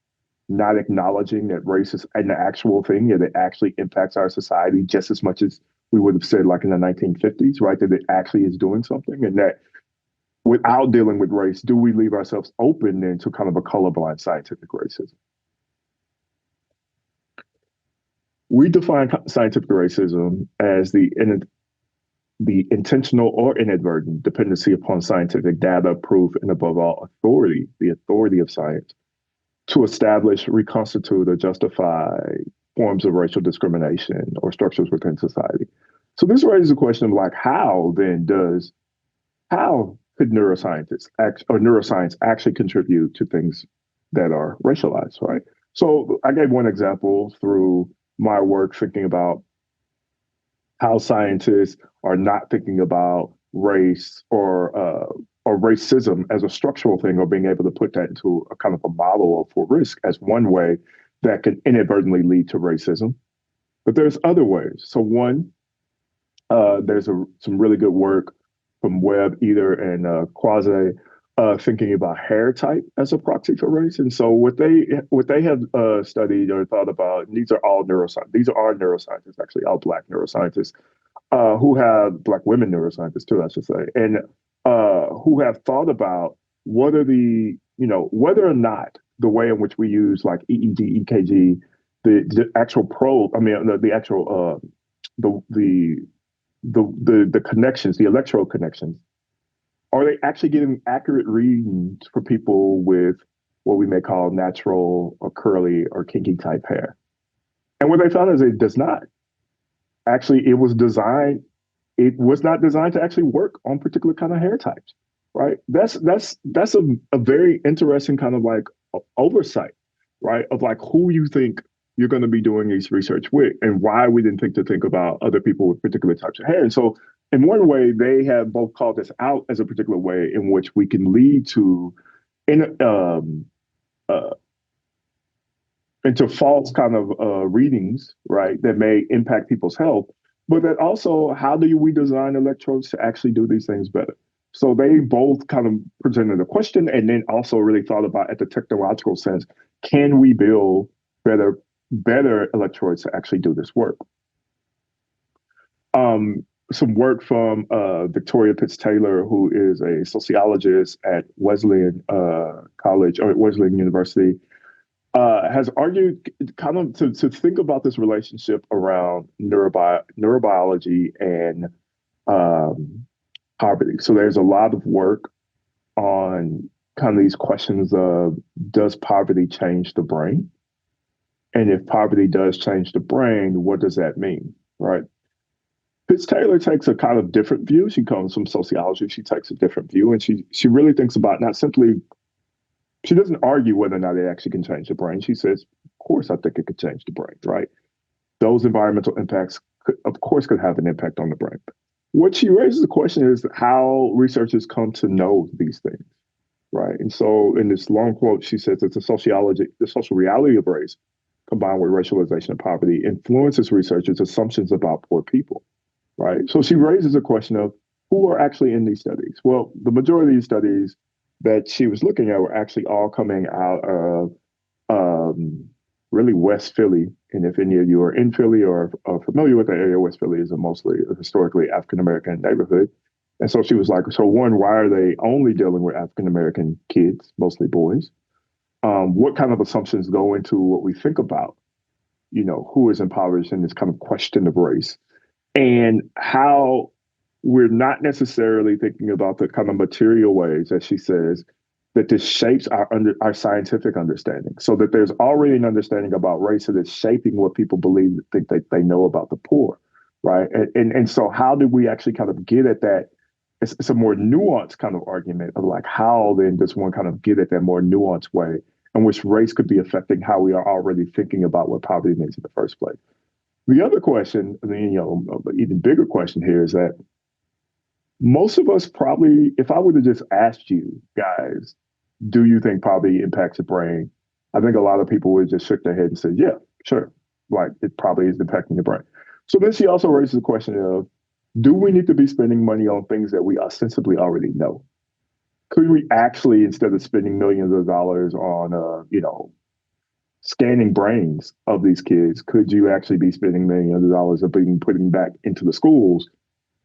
not acknowledging that race is an actual thing, that it actually impacts our society just as much as we would have said like in the 1950s, right? That it actually is doing something, and that without dealing with race, do we leave ourselves open then to kind of a colorblind scientific racism? We define scientific racism as the intentional or inadvertent dependency upon scientific data, proof, and above all, authority, the authority of science, to establish, reconstitute, or justify forms of racial discrimination or structures within society. So this raises a question of like, how could neuroscience actually contribute to things that are racialized, right? So I gave one example through my work thinking about how scientists are not thinking about race or racism as a structural thing, or being able to put that into a kind of a model for risk as one way that can inadvertently lead to racism. But there's other ways. So one, There's some really good work from Webb, Eder, and Quasi thinking about hair type as a proxy for race. And so what they have studied or thought about, and these are all neuroscientists. These are our neuroscientists, actually, all Black neuroscientists who have Black women neuroscientists too, I should say, and who have thought about what are whether or not the way in which we use like EEG, EKG, the actual probe, I mean, the actual the the connections, the electrode connections, are they actually getting accurate readings for people with what we may call natural or curly or kinky type hair? And what they found is it does not. Actually, it was not designed to actually work on particular kind of hair types, right? That's a very interesting kind of like oversight, right? Of like who you think you're going to be doing these research with and why we didn't think about other people with particular types of hair. And so in one way, they have both called this out as a particular way in which we can lead to in uh, into false kind of readings, right, that may impact people's health. But that also, how do we design electrodes to actually do these things better? So they both kind of presented a question and then also really thought about at the technological sense, can we build better electrodes to actually do this work? Some work from Victoria Pitts Taylor, who is a sociologist at Wesleyan College or Wesleyan University, has argued kind of to think about this relationship around neurobiology and poverty. So there's a lot of work on kind of these questions of does poverty change the brain? And if poverty does change the brain, what does that mean? Right. Fitz Taylor takes a kind of different view. She comes from sociology. She takes a different view, and she really thinks about not simply. She doesn't argue whether or not it actually can change the brain. She says, "Of course, I think it could change the brain. Right? Those environmental impacts, of course, could have an impact on the brain." What she raises the question is how researchers come to know these things, right? And so, in this long quote, she says it's the social reality of race combined with racialization and poverty influences researchers' assumptions about poor people, right? So she raises a question of who are actually in these studies. Well, the majority of these studies that she was looking at were actually all coming out of really West Philly. And if any of you are in Philly or are familiar with the area, West Philly is a mostly historically African American neighborhood. And so she was like, so one, why are they only dealing with African American kids, mostly boys? What kind of assumptions go into what we think about, who is impoverished in this kind of question of race? And how we're not necessarily thinking about the kind of material ways, as she says, that this shapes our scientific understanding. So that there's already an understanding about race that is shaping what people think that they know about the poor, right? And so how do we actually kind of get at that? It's a more nuanced kind of argument of like how then does one kind of get at that more nuanced way in which race could be affecting how we are already thinking about what poverty means in the first place. The other question, I mean, even bigger question here is that most of us probably, if I would have just asked you guys, do you think poverty impacts the brain? I think a lot of people would just shake their head and say, yeah, sure. Like it probably is impacting the brain. So then she also raises the question of, do we need to be spending money on things that we ostensibly already know? Could we actually, instead of spending millions of dollars on, scanning brains of these kids, could you actually be spending millions of dollars of being putting back into the schools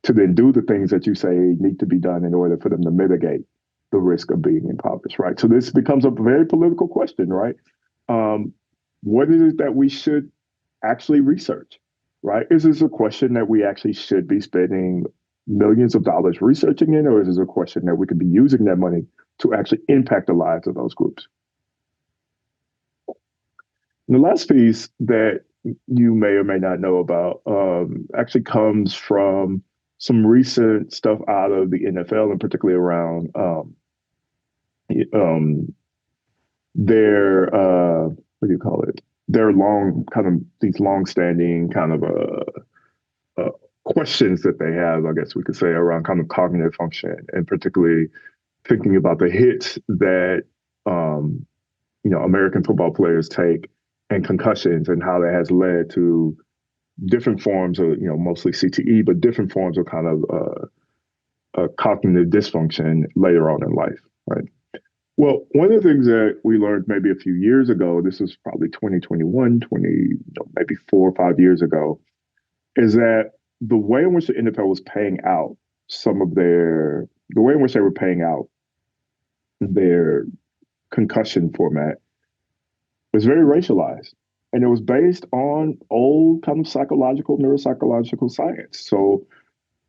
to then do the things that you say need to be done in order for them to mitigate the risk of being impoverished, right? So this becomes a very political question, right? What is it that we should actually research, right? Is this a question that we actually should be spending millions of dollars researching in, or is this a question that we could be using that money to actually impact the lives of those groups? And the last piece that you may or may not know about actually comes from some recent stuff out of the NFL, and particularly around their what do you call it? Their these long-standing kind of questions that they have, I guess we could say, around kind of cognitive function, and particularly thinking about the hits that American football players take and concussions, and how that has led to different forms of, mostly CTE, but different forms of kind of cognitive dysfunction later on in life, right? Well, one of the things that we learned maybe a few years ago, this was probably 2021, maybe 4 or 5 years ago, is that the way in which the NFL was paying out the way in which they were paying out their concussion format was very racialized. And it was based on old kind of neuropsychological science. So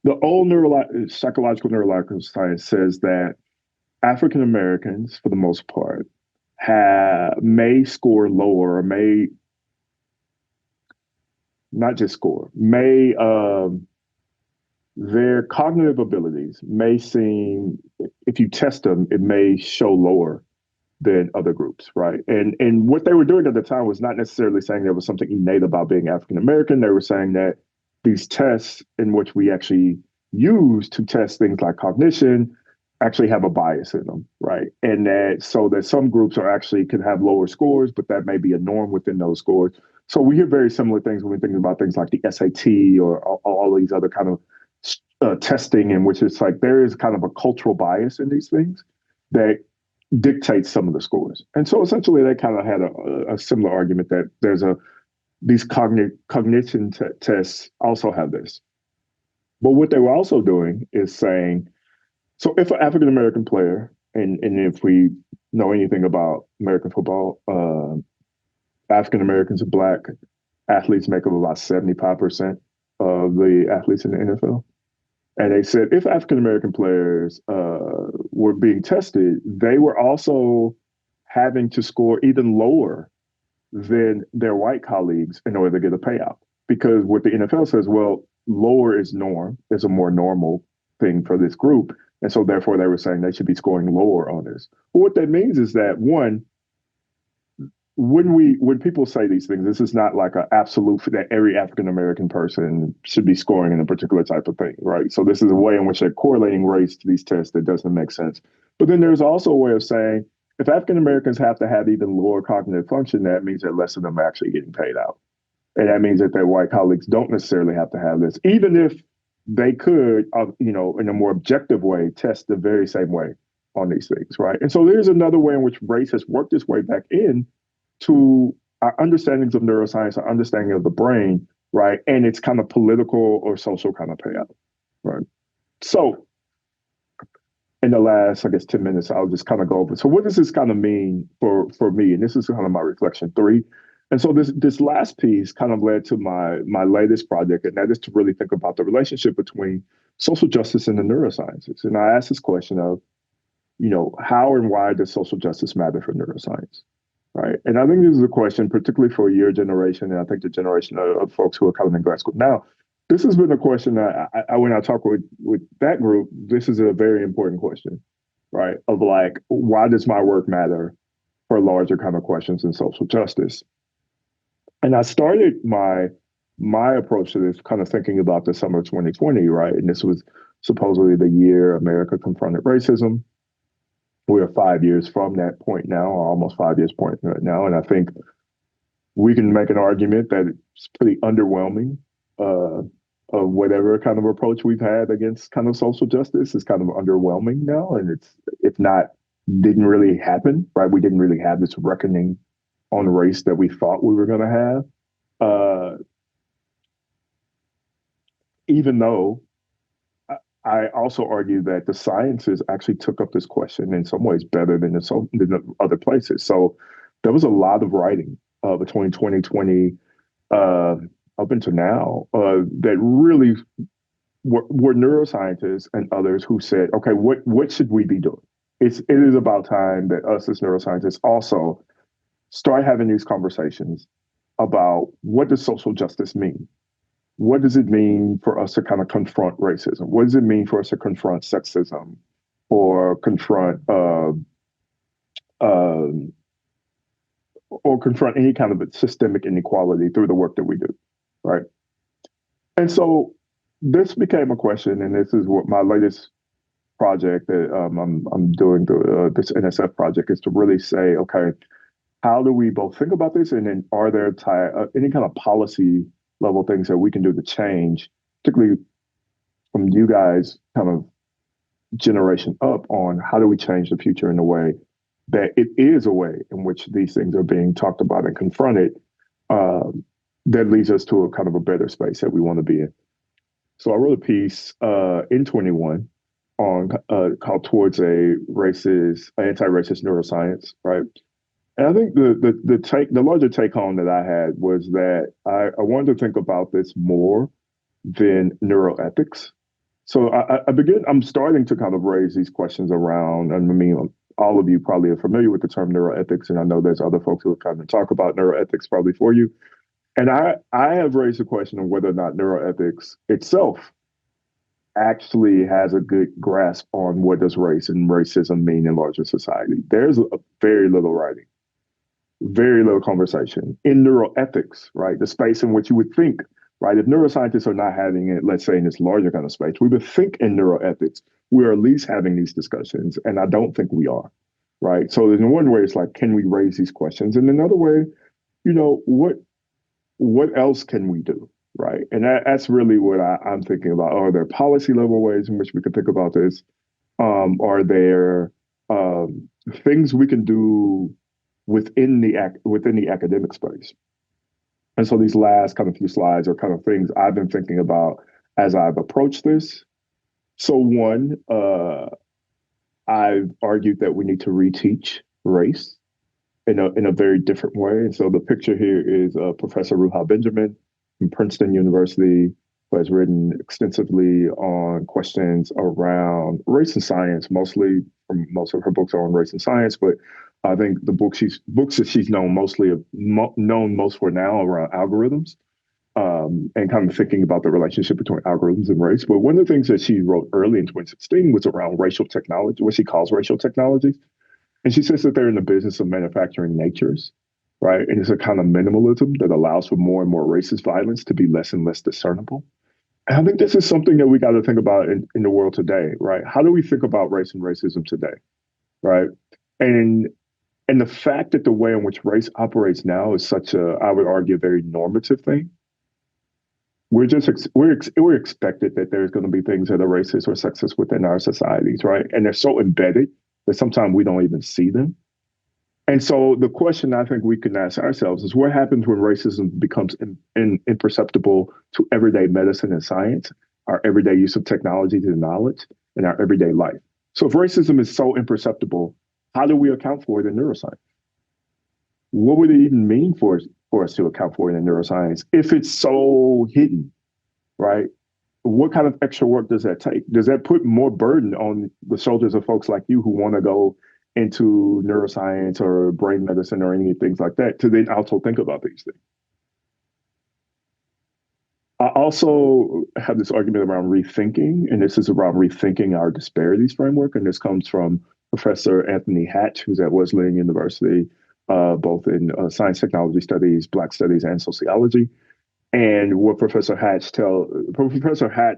the old psychological science says that African Americans, for the most part, may score lower, or may not just score, may their cognitive abilities may seem, if you test them, it may show lower than other groups, right? And what they were doing at the time was not necessarily saying there was something innate about being African American. They were saying that these tests in which we actually use to test things like cognition actually have a bias in them, right? And that some groups are actually could have lower scores, but that may be a norm within those scores. So we hear very similar things when we think about things like the SAT or all these other kind of testing, in which it's like there is kind of a cultural bias in these things that dictates some of the scores. And so essentially they kind of had a similar argument that these cognition tests also have this. But what they were also doing is saying, so if an African American player, and if we know anything about American football, African Americans and Black athletes make up about 75% of the athletes in the NFL. And they said if African American players were being tested, they were also having to score even lower than their white colleagues in order to get a payout. Because what the NFL says, well, lower is norm, is a more normal thing for this group. And so therefore they were saying they should be scoring lower on this. But what that means is that, one, when people say these things, this is not like an absolute that every African American person should be scoring in a particular type of thing, right? So this is a way in which they're correlating race to these tests that doesn't make sense. But then there's also a way of saying if African Americans have to have even lower cognitive function, that means that less of them are actually getting paid out. And that means that their white colleagues don't necessarily have to have this, even if they could, in a more objective way, test the very same way on these things, right? And so there's another way in which race has worked its way back in to our understandings of neuroscience, our understanding of the brain, right? And it's kind of political or social kind of payout, right? So in the last, I guess, 10 minutes, I'll just kind of go over. So what does this kind of mean for me? And this is kind of my reflection 3. And so this last piece kind of led to my latest project, and that is to really think about the relationship between social justice and the neurosciences. And I asked this question of, how and why does social justice matter for neuroscience? Right. And I think this is a question, particularly for your generation, and I think the generation of folks who are coming in grad school now. This has been a question that when I talk with that group, this is a very important question, right? Of like, why does my work matter for larger kind of questions in social justice? And I started my approach to this kind of thinking about the summer of 2020, right? And this was supposedly the year America confronted racism. We are 5 years from that point now, or almost 5 years point now. And I think we can make an argument that it's pretty underwhelming of whatever kind of approach we've had against kind of social justice is kind of underwhelming now. And it's, if not, didn't really happen, right? We didn't really have this reckoning on race that we thought we were going to have. Even though I also argue that the sciences actually took up this question in some ways better than the other places. So there was a lot of writing between 2020 up until now that really were neuroscientists and others who said, okay, what should we be doing? It is about time that us as neuroscientists also start having these conversations about what does social justice mean? What does it mean for us to kind of confront racism? What does it mean for us to confront sexism or confront any kind of systemic inequality through the work that we do, right? And so this became a question, and this is what my latest project that I'm doing, this NSF project, is to really say, okay, how do we both think about this, and then are there any kind of policy level things that we can do to change, particularly from you guys kind of generation up on how do we change the future in a way that it is a way in which these things are being talked about and confronted, um, that leads us to a kind of a better space that we want to be in. So I wrote a piece in 21 on called "Towards a Racist, Anti-Racist Neuroscience," right? And I think the larger take home that I had was that I wanted to think about this more than neuroethics. So I'm starting to kind of raise these questions around, and I mean, all of you probably are familiar with the term neuroethics, and I know there's other folks who are kind of talk about neuroethics probably for you. And I have raised the question of whether or not neuroethics itself actually has a good grasp on what does race and racism mean in larger society. There's a very little writing, very little conversation in neuroethics, right? The space in which you would think, right? If neuroscientists are not having it, let's say in this larger kind of space, we would think in neuroethics, we're at least having these discussions. And I don't think we are, right? So in one way, it's like, can we raise these questions? And another way, what else can we do? Right. And that's really what I'm thinking about. Are there policy level ways in which we could think about this? Are there things we can do within the academic space? And so these last kind of few slides are kind of things I've been thinking about as I've approached this. So one, I've argued that we need to reteach race in a very different way. And so the picture here is Professor Ruha Benjamin from Princeton University, who has written extensively on questions around race and science. Most of her books are on race and science, but I think the books that she's known known most for now around algorithms, and kind of thinking about the relationship between algorithms and race. But one of the things that she wrote early in 2016 was around racial technology, what she calls racial technologies. And she says that they're in the business of manufacturing natures, right? And it's a kind of minimalism that allows for more and more racist violence to be less and less discernible. And I think this is something that we got to think about in the world today, right? How do we think about race and racism today, right? And and the fact that the way in which race operates now is such a, I would argue, a very normative thing. We're expected that there's going to be things that are racist or sexist within our societies, right? And they're so embedded that sometimes we don't even see them. And so the question I think we can ask ourselves is what happens when racism becomes imperceptible to everyday medicine and science, our everyday use of technology to knowledge, and our everyday life? So if racism is so imperceptible, how do we account for it in neuroscience? What would it even mean for us to account for it in neuroscience if it's so hidden, right? What kind of extra work does that take? Does that put more burden on the shoulders of folks like you who want to go into neuroscience or brain medicine or any things like that to then also think about these things? I also have this argument around rethinking, and this is around rethinking our disparities framework. And this comes from Professor Anthony Hatch, who's at Wesleyan University, both in science technology studies, Black studies, and sociology. And what Professor Hatch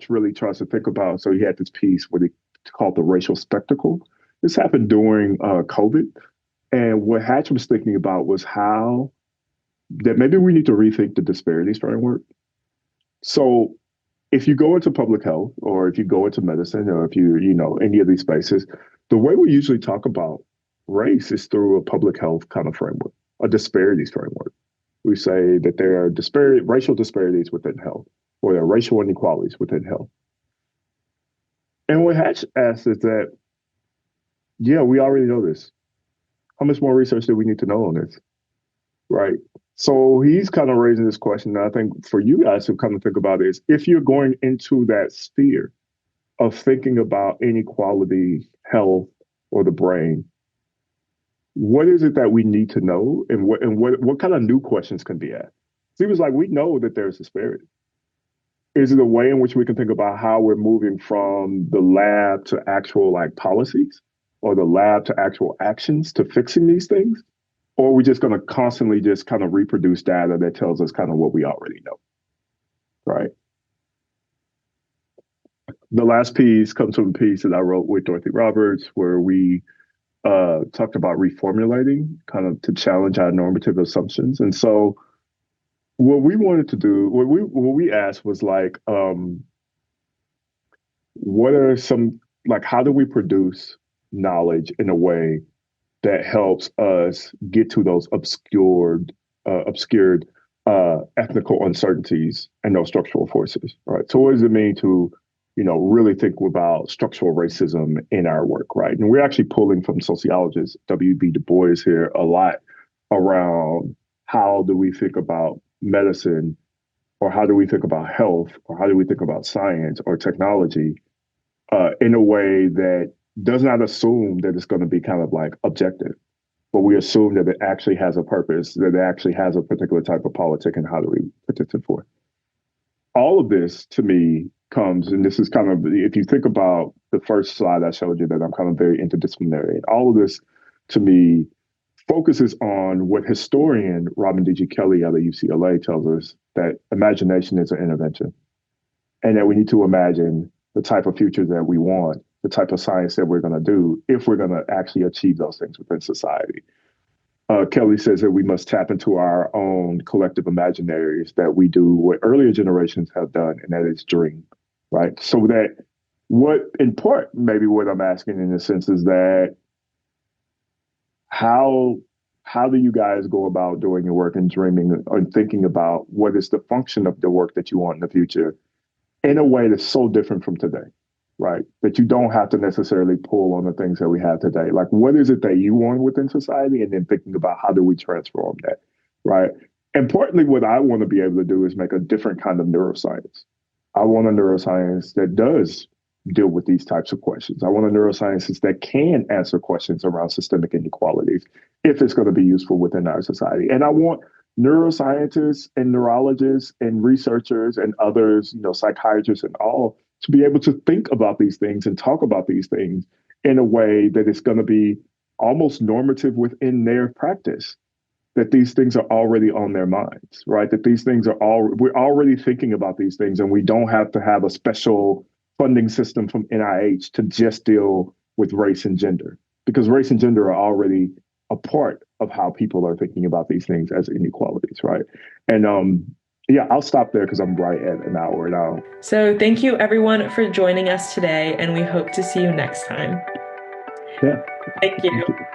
really tries to think about, so he had this piece what he called the racial spectacle. This happened during COVID. And what Hatch was thinking about was how that maybe we need to rethink the disparities framework. So if you go into public health or if you go into medicine or if any of these spaces, the way we usually talk about race is through a public health kind of framework, a disparities framework. We say that there are racial disparities within health, or there are racial inequalities within health. And what Hatch asks is that, yeah, we already know this. How much more research do we need to know on this? Right. So he's kind of raising this question. And I think for you guys to kind of think about is if you're going into that sphere of thinking about inequality, health, or the brain, what is it that we need to know, and what kind of new questions can be asked? So he was like, we know that there's disparity. Is it a way in which we can think about how we're moving from the lab to actual like policies, or the lab to actual actions to fixing these things? Or are we just going to constantly just kind of reproduce data that tells us kind of what we already know, right? The last piece comes from a piece that I wrote with Dorothy Roberts, where we talked about reformulating kind of to challenge our normative assumptions. And so what we wanted to do, what we asked was like, what are some like how do we produce knowledge in a way that helps us get to those obscured ethnical uncertainties and those structural forces, right? So what does it mean to, really think about structural racism in our work, right? And we're actually pulling from sociologist W.B. Du Bois here a lot around how do we think about medicine or how do we think about health or how do we think about science or technology in a way that does not assume that it's going to be kind of like objective, but we assume that it actually has a purpose, that it actually has a particular type of politic, and how do we protect it for? All of this to me comes, and this is kind of, if you think about the first slide I showed you, that I'm kind of very interdisciplinary, and all of this to me focuses on what historian Robin D.G. Kelley out of UCLA tells us, that imagination is an intervention, and that we need to imagine the type of future that we want, the type of science that we're going to do if we're going to actually achieve those things within society. Kelley says that we must tap into our own collective imaginaries, that we do what earlier generations have done, and that is dream, right? So that what, in part, maybe what I'm asking in a sense is that how how do you guys go about doing your work and dreaming and thinking about what is the function of the work that you want in the future in a way that's so different from today, right? That you don't have to necessarily pull on the things that we have today. Like, what is it that you want within society? And then thinking about how do we transform that, right? Importantly, what I want to be able to do is make a different kind of neuroscience. I want a neuroscience that does deal with these types of questions. I want a neuroscience that can answer questions around systemic inequalities if it's going to be useful within our society. And I want neuroscientists and neurologists and researchers and others, psychiatrists and all, to be able to think about these things and talk about these things in a way that is going to be almost normative within their practice, that these things are already on their minds, right? That these things are we're already thinking about these things, and we don't have to have a special funding system from NIH to just deal with race and gender, because race and gender are already a part of how people are thinking about these things as inequalities, right? And yeah, I'll stop there because I'm right at an hour now. So thank you everyone for joining us today, and we hope to see you next time. Yeah, Thank thank you. you.